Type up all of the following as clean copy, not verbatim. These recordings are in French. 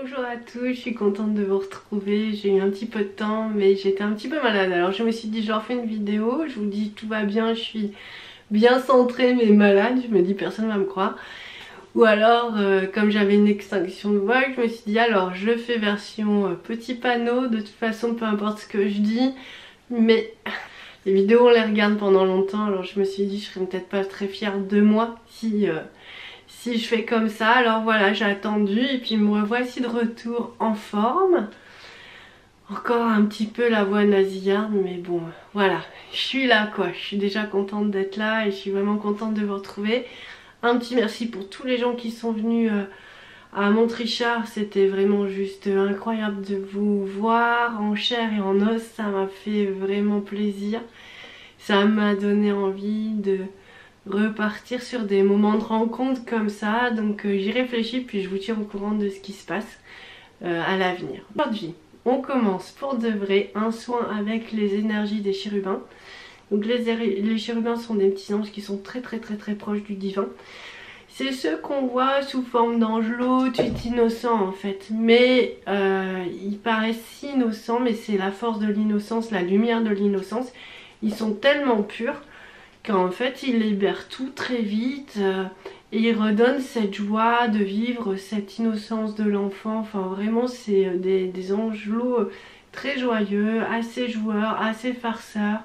Bonjour à tous, je suis contente de vous retrouver. J'ai eu un petit peu de temps mais j'étais un petit peu malade, alors je me suis dit je leur fais une vidéo. Je vous dis tout va bien, je suis bien centrée mais malade. Je me dis personne va me croire. Ou alors comme j'avais une extinction de voix, je me suis dit alors je fais version petit panneau. De toute façon peu importe ce que je dis, mais les vidéos on les regarde pendant longtemps. Alors je me suis dit je serais peut-être pas très fière de moi si je fais comme ça. Alors voilà, j'ai attendu et puis me revoici de retour en forme. Encore un petit peu la voix nasillarde, mais bon, voilà, je suis là quoi. Je suis déjà contente d'être là et je suis vraiment contente de vous retrouver. Un petit merci pour tous les gens qui sont venus à Montrichard. C'était vraiment juste incroyable de vous voir en chair et en os. Ça m'a fait vraiment plaisir. Ça m'a donné envie de repartir sur des moments de rencontre comme ça. Donc j'y réfléchis puis je vous tiens au courant de ce qui se passe à l'avenir. Aujourd'hui on commence pour de vrai un soin avec les énergies des chérubins. Donc les chérubins sont des petits anges qui sont très proches du divin. C'est ceux qu'on voit sous forme d'angelots, tout innocents en fait. Mais ils paraissent si innocents, mais c'est la force de l'innocence, la lumière de l'innocence. Ils sont tellement purs qu'en fait ils libèrent tout très vite et ils redonnent cette joie de vivre, cette innocence de l'enfant. Enfin vraiment c'est des angelots très joyeux, assez joueurs, assez farceurs.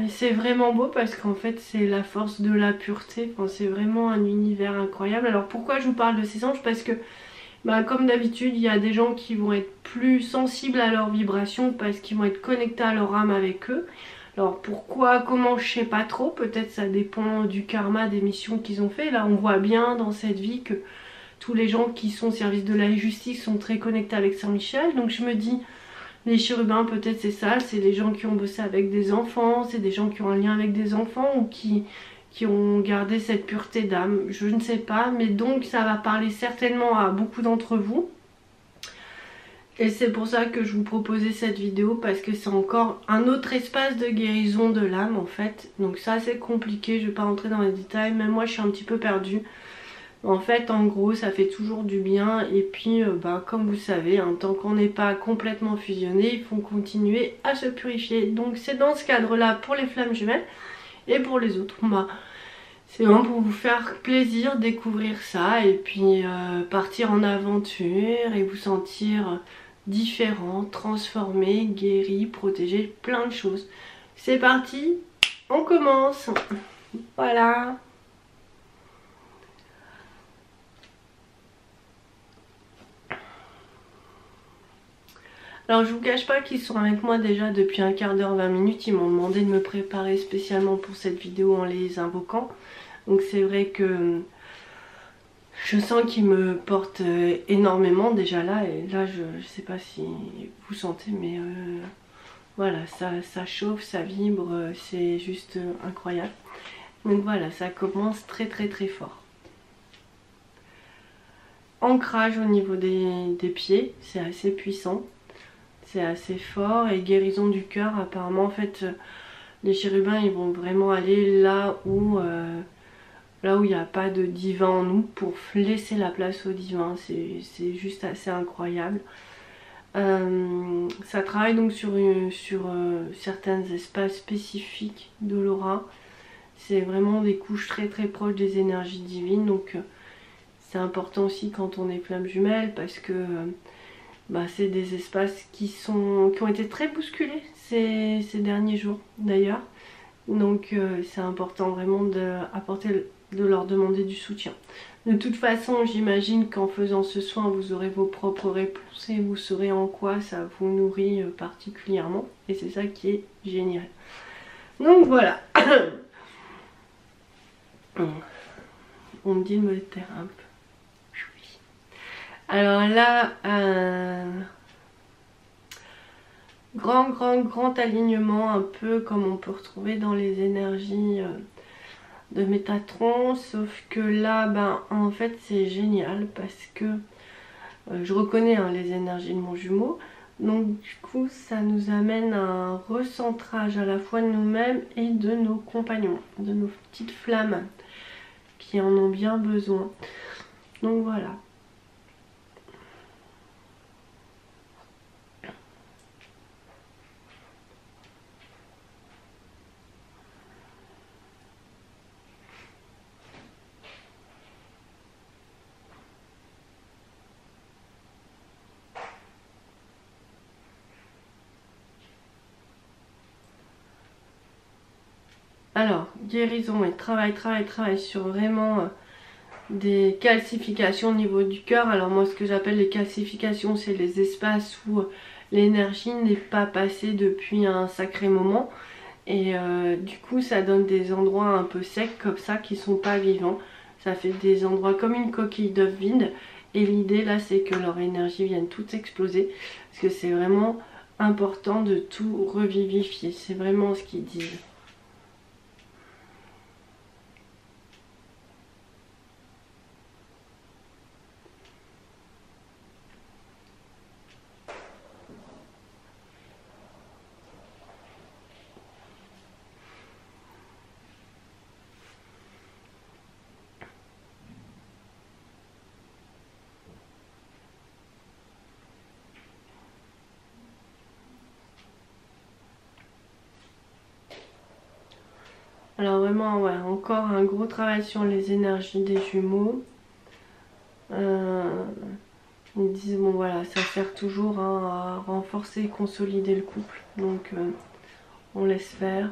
C'est vraiment beau parce qu'en fait c'est la force de la pureté. Enfin, c'est vraiment un univers incroyable. Alors pourquoi je vous parle de ces anges? Parce que comme d'habitude il y a des gens qui vont être plus sensibles à leurs vibrations parce qu'ils vont être connectés à leur âme avec eux. Alors pourquoi, comment, je sais pas trop, peut-être ça dépend du karma des missions qu'ils ont fait. Là on voit bien dans cette vie que tous les gens qui sont au service de la justice sont très connectés avec Saint-Michel. Donc je me dis, les chérubins peut-être c'est ça, c'est les gens qui ont bossé avec des enfants, c'est des gens qui ont un lien avec des enfants ou qui ont gardé cette pureté d'âme, je ne sais pas. Mais donc ça va parler certainement à beaucoup d'entre vous. Et c'est pour ça que je vous proposais cette vidéo, parce que c'est encore un autre espace de guérison de l'âme en fait. Donc ça c'est compliqué, je vais pas rentrer dans les détails, même moi je suis un petit peu perdue. En fait en gros ça fait toujours du bien et puis comme vous savez, tant qu'on n'est pas complètement fusionné, il faut continuer à se purifier. Donc c'est dans ce cadre là pour les flammes jumelles et pour les autres. C'est vraiment pour vous faire plaisir, découvrir ça et puis partir en aventure et vous sentir différent, transformé, guéri, protégé, plein de choses. C'est parti, on commence. Voilà. Alors je vous cache pas qu'ils sont avec moi déjà depuis un quart d'heure, 20 minutes. Ils m'ont demandé de me préparer spécialement pour cette vidéo en les invoquant. Donc c'est vrai que je sens qu'ils me portent énormément déjà là. Et là je sais pas si vous sentez, mais voilà, ça chauffe, ça vibre, c'est juste incroyable. Donc voilà, ça commence très fort. Ancrage au niveau des pieds, c'est assez puissant. C'est assez fort. Et guérison du cœur, apparemment en fait les chérubins ils vont vraiment aller là où il n'y a pas de divin en nous, pour laisser la place au divin. C'est juste assez incroyable. Ça travaille donc sur certains espaces spécifiques de l'aura. C'est vraiment des couches très proches des énergies divines. Donc c'est important aussi quand on est flamme jumelle, parce que c'est des espaces qui ont été très bousculés ces derniers jours d'ailleurs. Donc c'est important vraiment de leur demander du soutien. De toute façon j'imagine qu'en faisant ce soin vous aurez vos propres réponses et vous saurez en quoi ça vous nourrit particulièrement. Et c'est ça qui est génial. Donc voilà. On me dit de me taire un peu. Alors là, grand alignement, un peu comme on peut retrouver dans les énergies de Métatron, sauf que là, en fait c'est génial parce que je reconnais les énergies de mon jumeau. Donc du coup ça nous amène à un recentrage à la fois de nous-mêmes et de nos compagnons, de nos petites flammes qui en ont bien besoin. Donc voilà. Alors, guérison et travail sur vraiment des calcifications au niveau du cœur. Alors moi, ce que j'appelle les calcifications, c'est les espaces où l'énergie n'est pas passée depuis un sacré moment. Et du coup, ça donne des endroits un peu secs comme ça qui sont pas vivants. Ça fait des endroits comme une coquille d'œuf vide. Et l'idée là, c'est que leur énergie vienne toute exploser. Parce que c'est vraiment important de tout revivifier. C'est vraiment ce qu'ils disent. Alors vraiment, ouais, encore un gros travail sur les énergies des jumeaux. Ils disent, bon voilà, ça sert toujours hein, à renforcer et consolider le couple. Donc on laisse faire.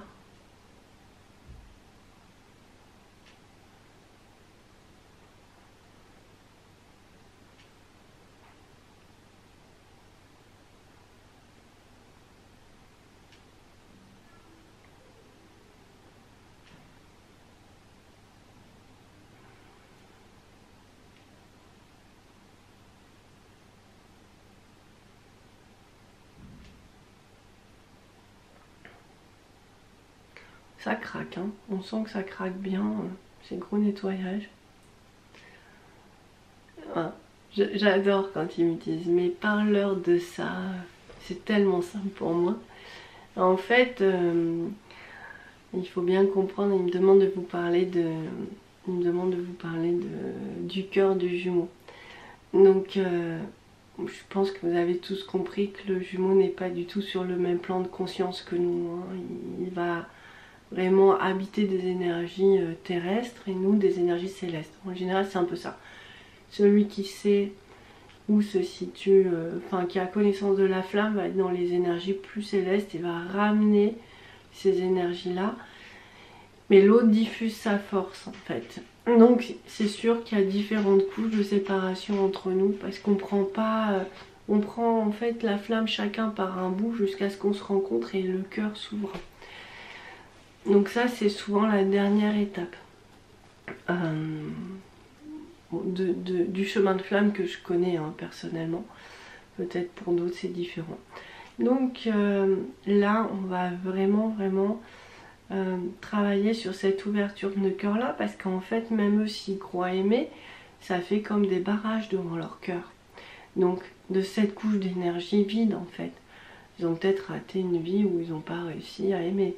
Ça craque, hein. On sent que ça craque bien, c'est gros nettoyage. Ah, j'adore quand ils me disent, mais parle-leur de ça, c'est tellement simple pour moi. En fait, il faut bien comprendre, il me demande de vous parler du cœur du jumeau. Donc, je pense que vous avez tous compris que le jumeau n'est pas du tout sur le même plan de conscience que nous, hein. Il va vraiment habiter des énergies terrestres et nous des énergies célestes. En général, c'est un peu ça. Celui qui sait où se situe, enfin qui a connaissance de la flamme, va être dans les énergies plus célestes et va ramener ces énergies-là. Mais l'autre diffuse sa force en fait. Donc c'est sûr qu'il y a différentes couches de séparation entre nous parce qu'on prend pas... on prend en fait la flamme chacun par un bout jusqu'à ce qu'on se rencontre et le cœur s'ouvre. Donc ça c'est souvent la dernière étape du chemin de flamme que je connais hein, personnellement. Peut-être pour d'autres c'est différent. Donc là on va vraiment travailler sur cette ouverture de cœur là parce qu'en fait même eux s'ils croient aimer, ça fait comme des barrages devant leur cœur. Donc de cette couche d'énergie vide en fait. Ils ont peut-être raté une vie où ils n'ont pas réussi à aimer.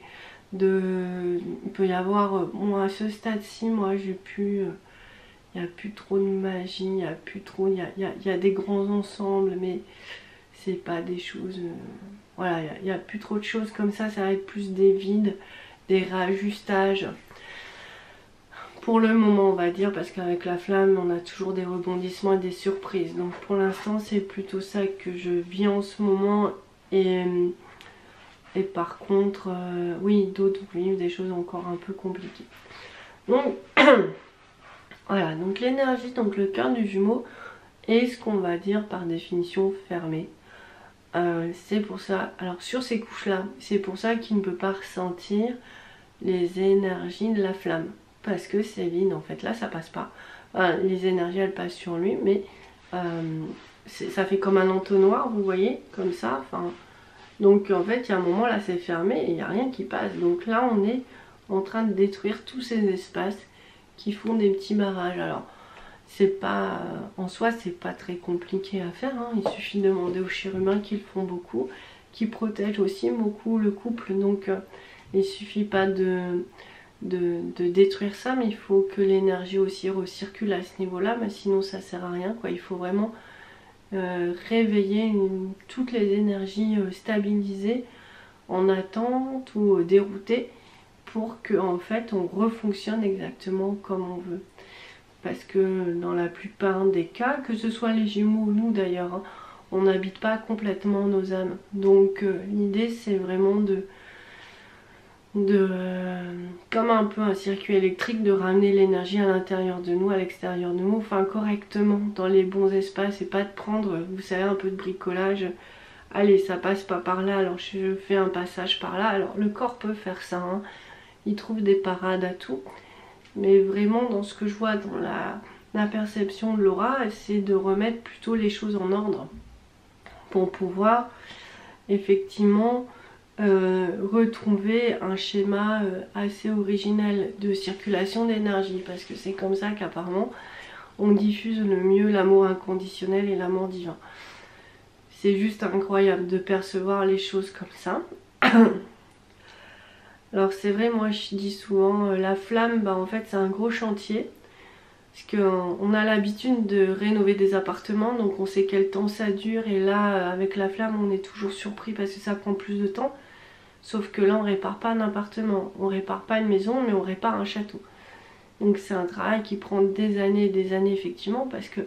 Il peut y avoir, bon à ce stade-ci, moi j'ai pu, il n'y a plus trop de magie, il y a plus trop, il y a des grands ensembles, mais c'est pas des choses, voilà, il y a plus trop de choses comme ça va être plus des vides, des réajustages. Pour le moment on va dire, parce qu'avec la flamme on a toujours des rebondissements et des surprises. Donc pour l'instant c'est plutôt ça que je vis en ce moment et par contre, oui, d'autres vivent des choses encore un peu compliquées. Donc, voilà, donc l'énergie, donc le cœur du jumeau est ce qu'on va dire par définition fermé. C'est pour ça, alors sur ces couches-là, c'est pour ça qu'il ne peut pas ressentir les énergies de la flamme. Parce que c'est vide en fait, là ça passe pas. Enfin, les énergies elles passent sur lui, mais ça fait comme un entonnoir, vous voyez, comme ça, enfin... Donc en fait il y a un moment là c'est fermé et il n'y a rien qui passe. Donc là on est en train de détruire tous ces espaces qui font des petits barrages. Alors c'est pas, en soi c'est pas très compliqué à faire, hein. Il suffit de demander aux chérubins qui le font beaucoup, qui protègent aussi beaucoup le couple. Donc il suffit pas de détruire ça, mais il faut que l'énergie aussi recircule à ce niveau là, mais sinon ça sert à rien quoi. Il faut vraiment réveiller toutes les énergies stabilisées en attente ou déroutées pour que en fait on refonctionne exactement comme on veut. Parce que dans la plupart des cas, que ce soit les Gémeaux ou nous d'ailleurs, hein, on n'habite pas complètement nos âmes. Donc l'idée c'est vraiment de comme un peu un circuit électrique, de ramener l'énergie à l'intérieur de nous, à l'extérieur de nous, enfin correctement dans les bons espaces, et pas de prendre, vous savez, un peu de bricolage. Allez, ça passe pas par là, alors je fais un passage par là. Alors le corps peut faire ça, hein. Il trouve des parades à tout, mais vraiment dans ce que je vois dans la perception de Laura, c'est de remettre plutôt les choses en ordre pour pouvoir effectivement retrouver un schéma assez originel de circulation d'énergie, parce que c'est comme ça qu'apparemment on diffuse le mieux l'amour inconditionnel et l'amour divin. C'est juste incroyable de percevoir les choses comme ça. Alors c'est vrai, moi je dis souvent la flamme, bah en fait c'est un gros chantier, parce qu'on a l'habitude de rénover des appartements, donc on sait quel temps ça dure, et là avec la flamme on est toujours surpris parce que ça prend plus de temps. Sauf que là on répare pas un appartement, on répare pas une maison, mais on répare un château. Donc c'est un travail qui prend des années et des années effectivement, parce que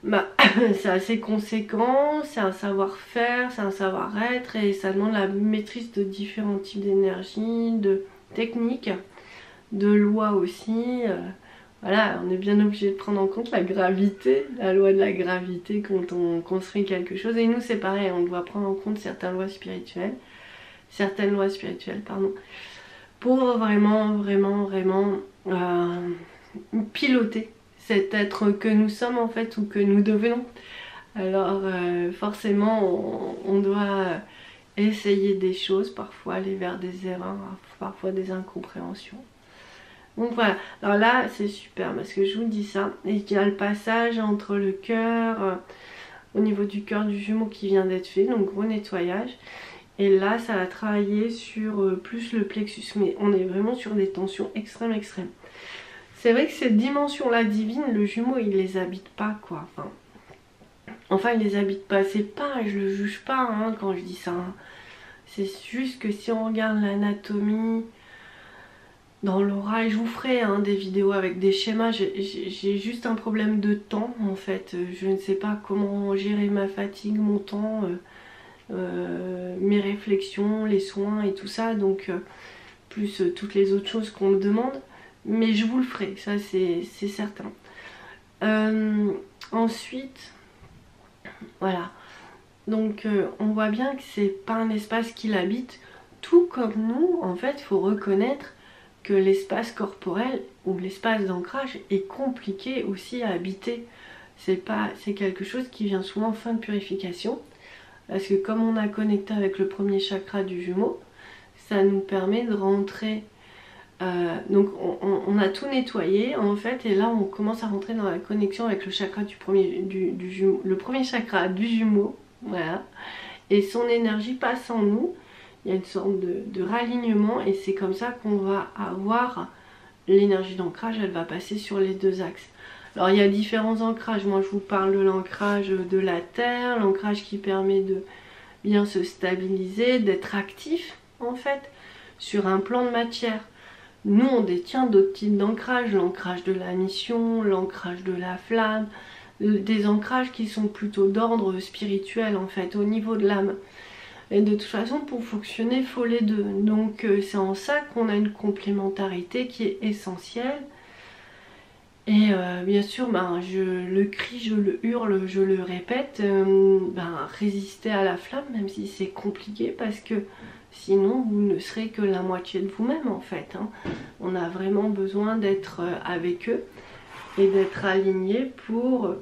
bah, c'est assez conséquent, c'est un savoir-faire, c'est un savoir-être, et ça demande la maîtrise de différents types d'énergie, de techniques, de lois aussi. Voilà, on est bien obligé de prendre en compte la gravité, la loi de la gravité quand on construit quelque chose. Et nous c'est pareil, on doit prendre en compte certaines lois spirituelles, pardon, pour vraiment piloter cet être que nous sommes en fait, ou que nous devenons. Alors forcément on doit essayer des choses, parfois aller vers des erreurs, parfois des incompréhensions. Donc voilà, alors là c'est super parce que je vous dis ça, et il y a le passage entre le cœur, au niveau du cœur du jumeau qui vient d'être fait, donc gros nettoyage. Et là ça va travailler sur plus le plexus, mais on est vraiment sur des tensions extrêmes. C'est vrai que cette dimension là divine, le jumeau il les habite pas quoi, enfin il les habite pas, c'est pas, je le juge pas hein, quand je dis ça, hein. C'est juste que si on regarde l'anatomie dans l'aura, et je vous ferai hein, des vidéos avec des schémas, j'ai juste un problème de temps en fait, je ne sais pas comment gérer ma fatigue, mon temps, mes réflexions, les soins et tout ça, donc plus toutes les autres choses qu'on me demande, mais je vous le ferai, ça c'est certain. Ensuite, voilà, donc on voit bien que c'est pas un espace qu'il habite, tout comme nous, en fait, il faut reconnaître que l'espace corporel ou l'espace d'ancrage est compliqué aussi à habiter. C'est quelque chose qui vient souvent en fin de purification, parce que comme on a connecté avec le premier chakra du jumeau, ça nous permet de rentrer, donc on a tout nettoyé en fait, et là on commence à rentrer dans la connexion avec le chakra du jumeau, le premier chakra du jumeau, voilà, et son énergie passe en nous, il y a une sorte de ralignement, et c'est comme ça qu'on va avoir l'énergie d'ancrage, elle va passer sur les deux axes. Alors il y a différents ancrages, moi je vous parle de l'ancrage de la terre, l'ancrage qui permet de bien se stabiliser, d'être actif en fait sur un plan de matière. Nous on détient d'autres types d'ancrage, l'ancrage de la mission, l'ancrage de la flamme, des ancrages qui sont plutôt d'ordre spirituel en fait, au niveau de l'âme. Et de toute façon pour fonctionner il faut les deux, donc c'est en ça qu'on a une complémentarité qui est essentielle. Et bien sûr, ben, je le crie, je le hurle, je le répète, résister à la flamme, même si c'est compliqué, parce que sinon vous ne serez que la moitié de vous-même en fait, hein. On a vraiment besoin d'être avec eux et d'être alignés pour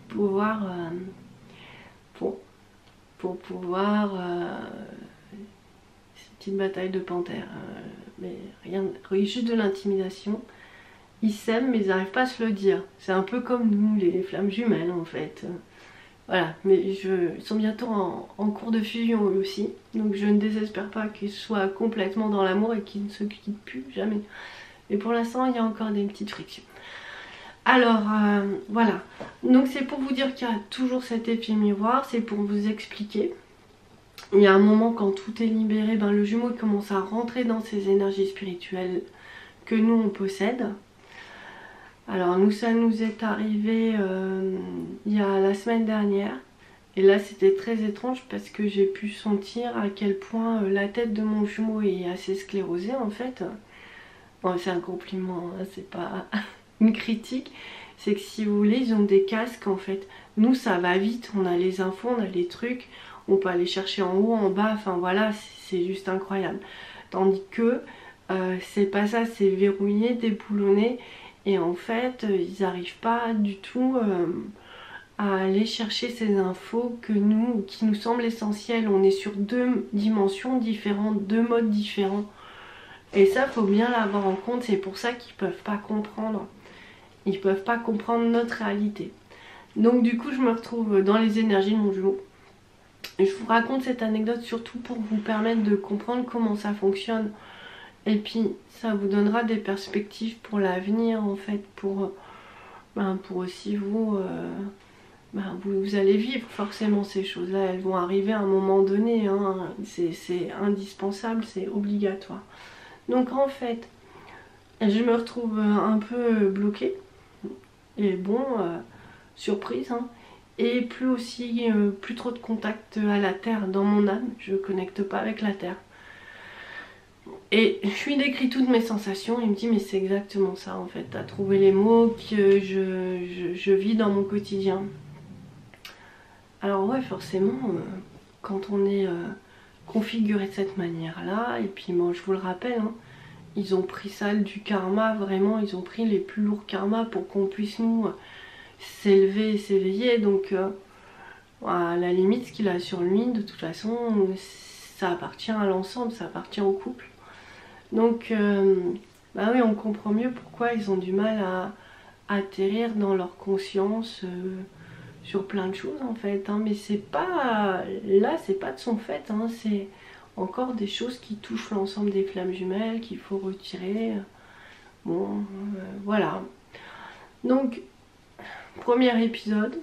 pouvoir c'est une petite bataille de panthères, mais rien, juste de l'intimidation. Ils s'aiment mais ils n'arrivent pas à se le dire. C'est un peu comme nous, les flammes jumelles en fait. Voilà, mais ils sont bientôt en cours de fusion eux aussi. Donc je ne désespère pas qu'ils soient complètement dans l'amour et qu'ils ne se quittent plus jamais. Mais pour l'instant, il y a encore des petites frictions. Alors voilà, donc c'est pour vous dire qu'il y a toujours cet effet miroir, c'est pour vous expliquer. Il y a un moment quand tout est libéré, le jumeau commence à rentrer dans ces énergies spirituelles que nous on possède. Alors nous ça nous est arrivé il y a la semaine dernière, Et là c'était très étrange parce que j'ai pu sentir à quel point la tête de mon jumeau est assez sclérosée en fait. Bon, c'est un compliment, hein, c'est pas une critique. C'est que si vous voulez, ils ont des casques en fait. Nous ça va vite, on a les infos, on a les trucs, on peut aller chercher en haut, en bas, enfin voilà, c'est juste incroyable. Tandis que c'est pas ça, c'est verrouillé, déboulonné. Et en fait, ils n'arrivent pas du tout à aller chercher ces infos qui nous semblent essentielles. On est sur deux dimensions différentes, deux modes différents. Et ça, faut bien l'avoir en compte. C'est pour ça qu'ils peuvent pas comprendre. Ils peuvent pas comprendre notre réalité. Donc du coup, je me retrouve dans les énergies de mon jumeau. Et je vous raconte cette anecdote surtout pour vous permettre de comprendre comment ça fonctionne. Et puis, ça vous donnera des perspectives pour l'avenir, en fait, pour aussi vous, vous allez vivre forcément ces choses-là. Elles vont arriver à un moment donné, hein. C'est indispensable, c'est obligatoire. Donc en fait, je me retrouve un peu bloquée. Et bon, surprise, hein. Et plus trop de contact à la terre dans mon âme. Je ne connecte pas avec la terre. Et je lui décris toutes mes sensations. Il me dit mais c'est exactement ça en fait. T'as trouvé les mots que je vis dans mon quotidien. Alors ouais, forcément, quand on est configuré de cette manière-là, et puis moi je vous le rappelle, hein, ils ont pris ça du karma, vraiment, ils ont pris les plus lourds karmas pour qu'on puisse nous s'élever et s'éveiller. Donc à la limite, ce qu'il a sur lui, de toute façon, ça appartient à l'ensemble, ça appartient au couple. Donc bah oui, on comprend mieux pourquoi ils ont du mal à atterrir dans leur conscience sur plein de choses en fait, hein. Mais c'est pas là, c'est pas de son fait, hein. C'est encore des choses qui touchent l'ensemble des flammes jumelles qu'il faut retirer. Bon, voilà. Donc, premier épisode.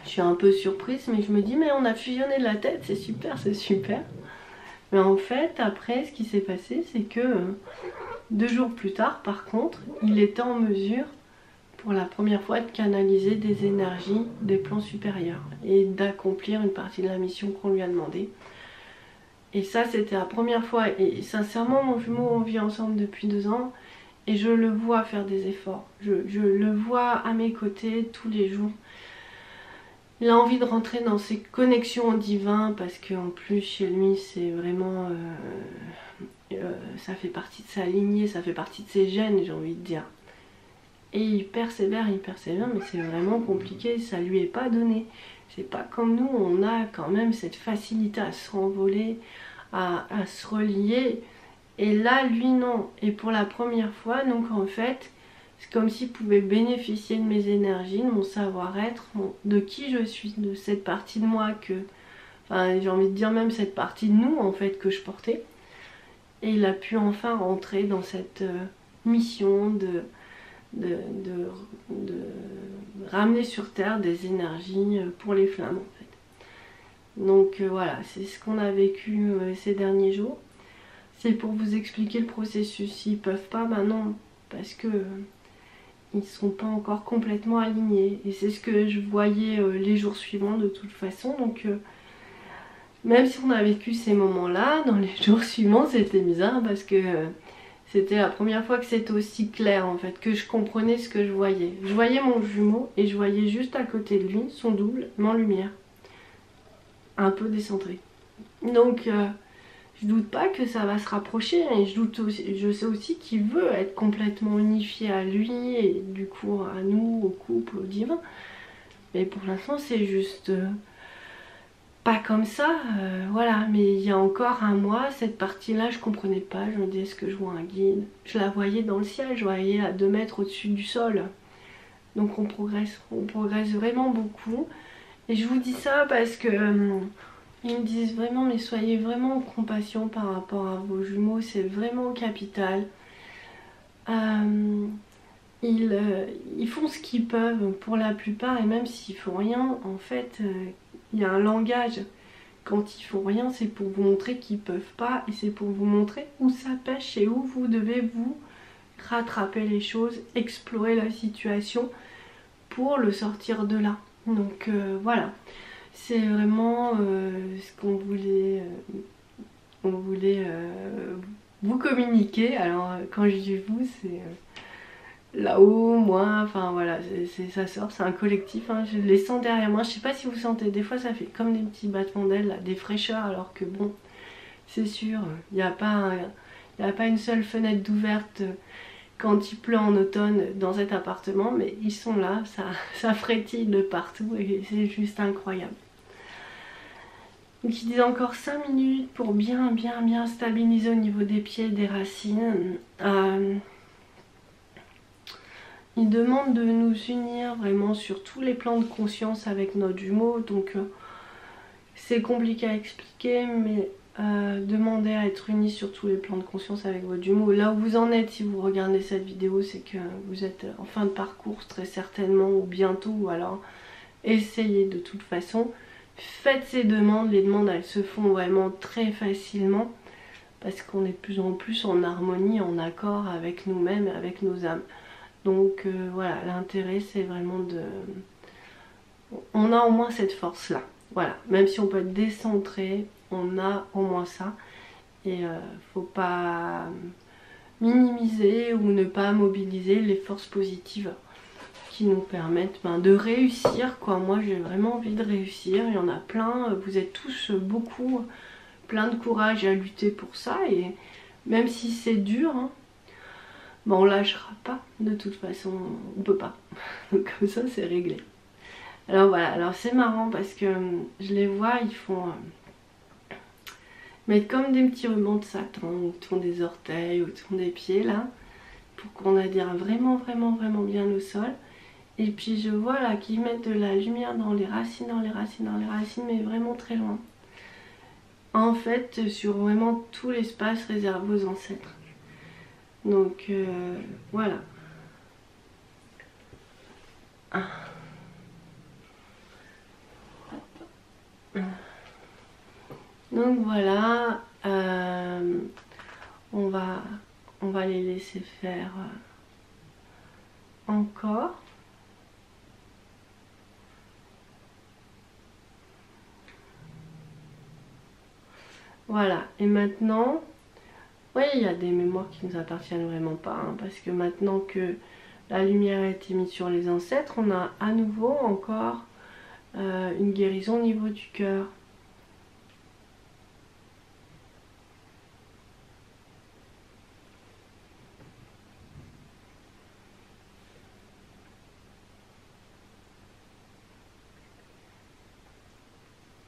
Je suis un peu surprise, mais je me dis, mais on a fusionné de la tête, c'est super, c'est super. Mais en fait, après, ce qui s'est passé, c'est que 2 jours plus tard, par contre, il était en mesure, pour la première fois, de canaliser des énergies des plans supérieurs et d'accomplir une partie de la mission qu'on lui a demandé. Et ça, c'était la première fois. Et sincèrement, mon jumeau, on vit ensemble depuis 2 ans et je le vois faire des efforts. Je le vois à mes côtés tous les jours. Il a envie de rentrer dans ses connexions au divin parce qu'en plus chez lui c'est vraiment ça fait partie de sa lignée, ça fait partie de ses gènes, j'ai envie de dire. Et il persévère, mais c'est vraiment compliqué, ça lui est pas donné. C'est pas comme nous, on a quand même cette facilité à se renvoler, à se relier. Et là lui non. Et pour la première fois, donc en fait, c'est comme s'il pouvait bénéficier de mes énergies, de mon savoir-être, de qui je suis, de cette partie de moi que... Enfin, j'ai envie de dire même cette partie de nous, en fait, que je portais. Et il a pu enfin rentrer dans cette mission de ramener sur Terre des énergies pour les flammes, en fait. Donc voilà, c'est ce qu'on a vécu ces derniers jours. C'est pour vous expliquer le processus. S'ils peuvent pas, bah non, parce que... ils ne sont pas encore complètement alignés. Et c'est ce que je voyais les jours suivants de toute façon. Donc même si on a vécu ces moments-là, dans les jours suivants c'était bizarre parce que c'était la première fois que c'était aussi clair en fait, que je comprenais ce que je voyais. Je voyais mon jumeau et je voyais juste à côté de lui son double, mais en lumière. Un peu décentré. Donc je doute pas que ça va se rapprocher et je sais aussi qu'il veut être complètement unifié à lui et du coup à nous, au couple, au divin. Mais pour l'instant c'est juste pas comme ça, voilà. Mais il y a encore un mois, cette partie-là je comprenais pas. Je me disais est-ce que je vois un guide? Je la voyais dans le ciel, je voyais à 2 mètres au-dessus du sol. Donc on progresse vraiment beaucoup. Et je vous dis ça parce que... ils me disent vraiment mais soyez vraiment en compassion par rapport à vos jumeaux, c'est vraiment capital. Ils font ce qu'ils peuvent pour la plupart et même s'ils font rien, en fait, il y a un langage. Quand ils font rien, c'est pour vous montrer qu'ils peuvent pas et c'est pour vous montrer où ça pêche et où vous devez vous rattraper les choses, explorer la situation pour le sortir de là. Donc voilà, c'est vraiment ce qu'on voulait, vous communiquer. Alors quand je dis vous, c'est là-haut, moi, enfin voilà, ça sort, c'est un collectif, hein, je les sens derrière moi. Je sais pas si vous sentez, des fois ça fait comme des petits battements d'ailes, des fraîcheurs, alors que bon, c'est sûr, il n'y a pas une seule fenêtre d'ouverte quand il pleut en automne dans cet appartement, mais ils sont là, ça frétille de partout et c'est juste incroyable. Donc ils disent encore 5 minutes pour bien stabiliser au niveau des pieds et des racines. Ils demandent de nous unir vraiment sur tous les plans de conscience avec notre jumeau, donc c'est compliqué à expliquer, mais demandez à être unis sur tous les plans de conscience avec votre jumeau. Là où vous en êtes si vous regardez cette vidéo, c'est que vous êtes en fin de parcours très certainement, ou bientôt, ou alors essayez de toute façon. Faites ces demandes, les demandes elles se font vraiment très facilement parce qu'on est de plus en plus en harmonie, en accord avec nous-mêmes et avec nos âmes. Donc voilà, l'intérêt c'est vraiment de... On a au moins cette force là. Voilà, même si on peut être décentré, on a au moins ça. Et faut pas minimiser ou ne pas mobiliser les forces positives qui nous permettent de réussir, quoi. Moi j'ai vraiment envie de réussir, il y en a plein, vous êtes tous beaucoup plein de courage à lutter pour ça, et même si c'est dur, hein, on lâchera pas, de toute façon on peut pas. Donc comme ça c'est réglé. Alors voilà, alors c'est marrant parce que je les vois, ils font mettre comme des petits rubans de satin autour des orteils, autour des pieds là, pour qu'on adhère vraiment bien au sol. Et puis je vois là qu'ils mettent de la lumière dans les racines, mais vraiment très loin. En fait, sur vraiment tout l'espace réservé aux ancêtres. Donc voilà. Donc voilà, on va les laisser faire encore. Voilà, et maintenant, oui, il y a des mémoires qui ne nous appartiennent vraiment pas, hein, parce que maintenant que la lumière a été mise sur les ancêtres, on a à nouveau encore une guérison au niveau du cœur.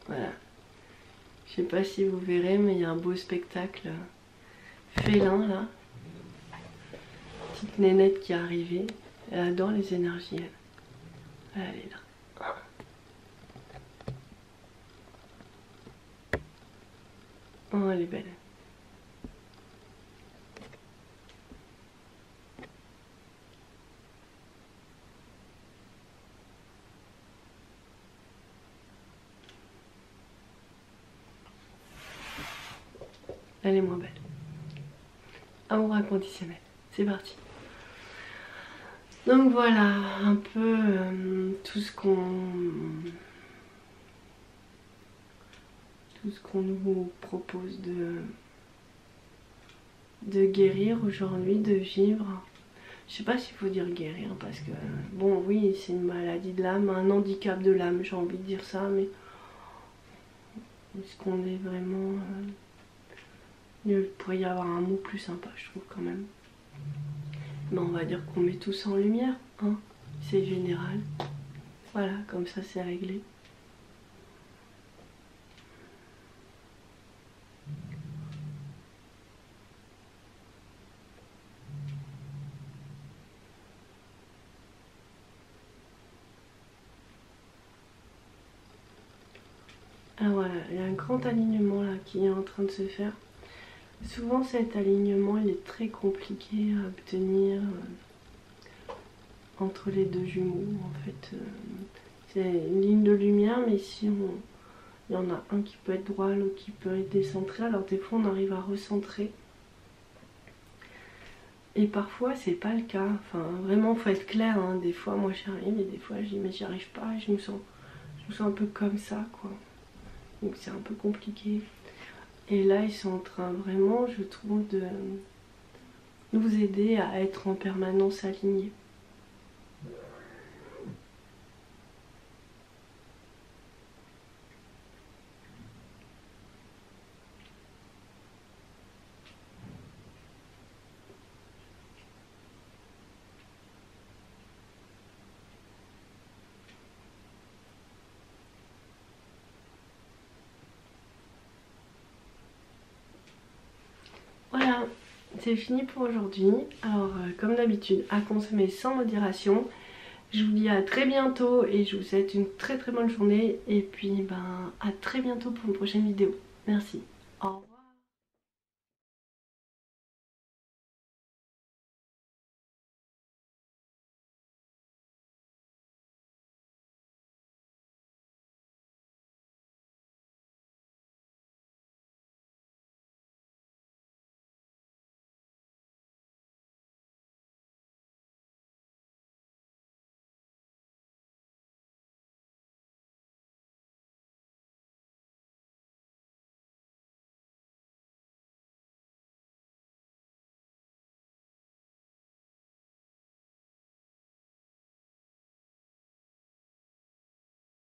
Voilà. Je sais pas si vous verrez, mais il y a un beau spectacle félin là. Petite nénette qui est arrivée. Elle adore les énergies. Elle est là. Oh, elle est belle. Elle est moins belle. Amour inconditionnel. C'est parti. Donc voilà, un peu tout ce qu'on nous propose de guérir aujourd'hui, de vivre. Je sais pas s'il faut dire guérir parce que bon oui c'est une maladie de l'âme, un handicap de l'âme, j'ai envie de dire ça, mais est-ce qu'on est vraiment... il pourrait y avoir un mot plus sympa je trouve quand même. Mais on va dire qu'on met tout ça en lumière, hein, c'est général. Voilà, comme ça c'est réglé. Alors voilà, il y a un grand alignement là qui est en train de se faire. Souvent cet alignement il est très compliqué à obtenir entre les deux jumeaux en fait. C'est une ligne de lumière, mais si il y en a un qui peut être droit, l'autre qui peut être décentré, alors des fois on arrive à recentrer. Et parfois c'est pas le cas, enfin vraiment faut être clair, hein. Des fois moi j'y arrive et des fois je dis mais j'y arrive pas, je me sens un peu comme ça quoi. Donc c'est un peu compliqué. Et là ils sont en train vraiment, je trouve, de nous aider à être en permanence alignés. Voilà, c'est fini pour aujourd'hui. Alors comme d'habitude, à consommer sans modération. Je vous dis à très bientôt et je vous souhaite une très bonne journée. Et puis à très bientôt pour une prochaine vidéo. Merci. Au revoir.